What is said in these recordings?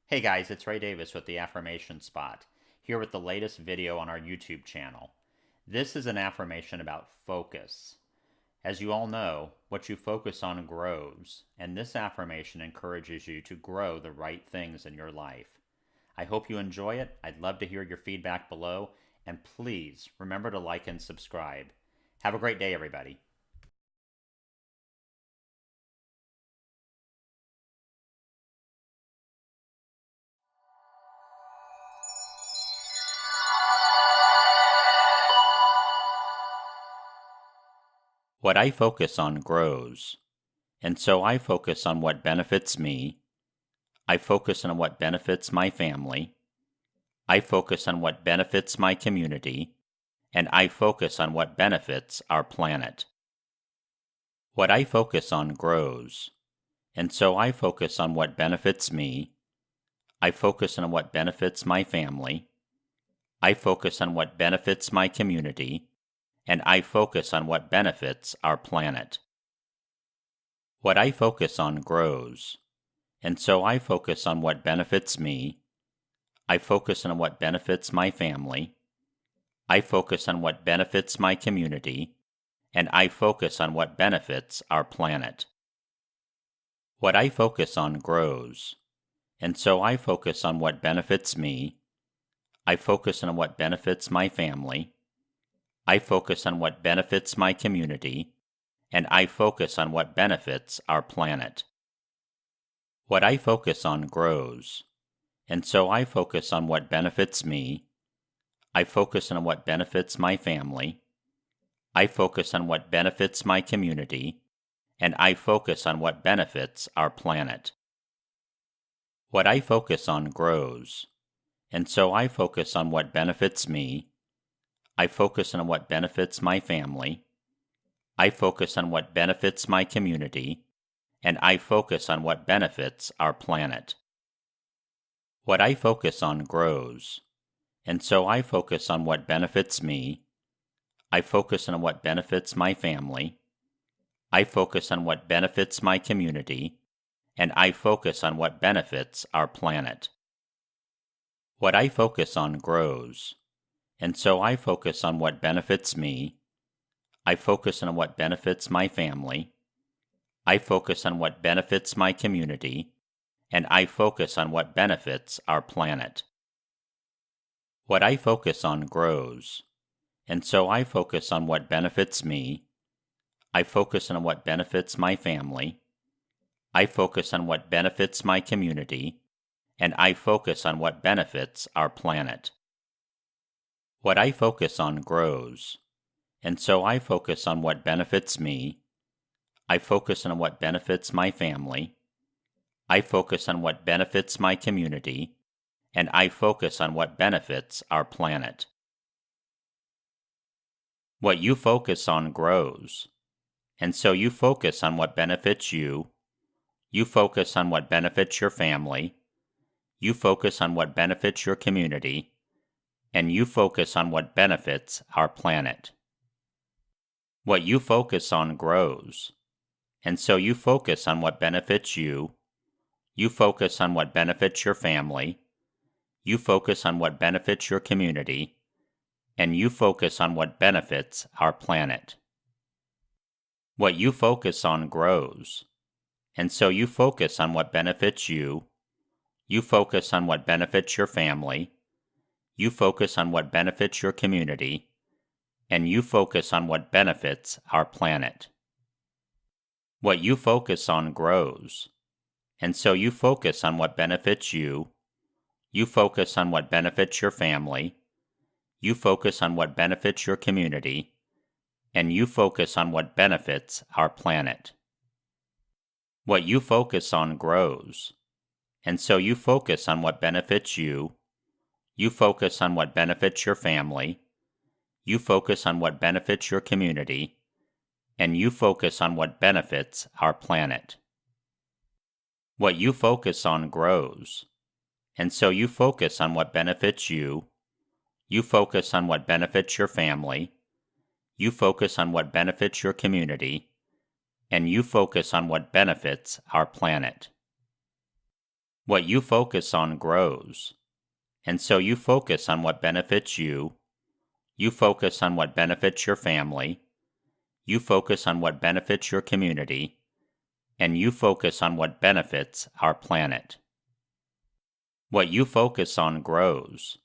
Hey guys, it's Ray Davis with the Affirmation Spot, here with the latest video on our YouTube channel. This is an affirmation about focus. As you all know, what you focus on grows, and this affirmation encourages you to grow the right things in your life. I hope you enjoy it. I'd love to hear your feedback below, and please remember to like and subscribe. Have a great day, everybody. What I focus on grows, and so I focus on what benefits me. I focus on what benefits my family. I focus on what benefits my community, and I focus on what benefits our planet. What I focus on grows, and so I focus on what benefits me. I focus on what benefits my family. I focus on what benefits my community, and I focus on what benefits our planet. What I focus on grows, and so I focus on what benefits me. I focus on what benefits my family. I focus on what benefits my community, and I focus on what benefits our planet. What I focus on grows, and so I focus on what benefits me. I focus on what benefits my family. I focus on what benefits my community, and I focus on what benefits our planet. What I focus on grows, and so I focus on what benefits me. I focus on what benefits my family. I focus on what benefits my community, and I focus on what benefits our planet. What I focus on grows, and so I focus on what benefits me. I focus on what benefits my family. I focus on what benefits my community, and I focus on what benefits our planet. What I focus on grows, and so I focus on what benefits me. I focus on what benefits my family. I focus on what benefits my community, and I focus on what benefits our planet. What I focus on grows, and so I focus on what benefits me. I focus on what benefits my family. I focus on what benefits my community, and I focus on what benefits our planet. What I focus on grows, and so I focus on what benefits me. I focus on what benefits my family. I focus on what benefits my community, and I focus on what benefits our planet. What I focus on grows, and so I focus on what benefits me. I focus on what benefits my family. I focus on what benefits my community, and I focus on what benefits our planet. What you focus on grows, and so you focus on what benefits you. You focus on what benefits your family. You focus on what benefits your community, and you focus on what benefits our planet. What you focus on grows, and so you focus on what benefits you. You focus on what benefits your family. You focus on what benefits your community, and you focus on what benefits our planet. What you focus on grows, and so you focus on what benefits you. You focus on what benefits your family. You focus on what benefits your community, and you focus on what benefits our planet. What you focus on grows, and so you focus on what benefits you. You focus on what benefits your family. You focus on what benefits your community, and you focus on what benefits our planet. What you focus on grows, and so you focus on what benefits you. You focus on what benefits your family. You focus on what benefits your community, and you focus on what benefits our planet. What you focus on grows, and so you focus on what benefits you. You focus on what benefits your family. You focus on what benefits your community, and you focus on what benefits our planet. What you focus on grows, and so you focus on what benefits you. You focus on what benefits your family. You focus on what benefits your community. And you focus on what benefits our planet. What you focus on grows,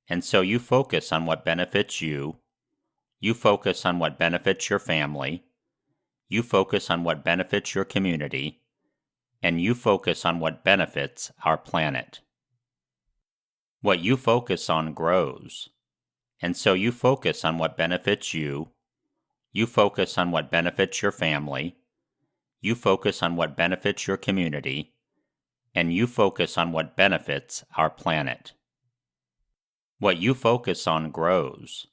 and so you focus on what benefits you. You focus on what benefits your family. You focus on what benefits your community. And you focus on what benefits our planet. What you focus on grows, and so you focus on what benefits you. You focus on what benefits your family. You focus on what benefits your community. And you focus on what benefits our planet. What you focus on grows,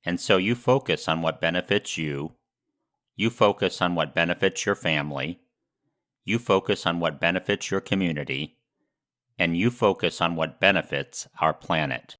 and so you focus on what benefits you. You focus on what benefits your family. You focus on what benefits your community. And you focus on what benefits our planet.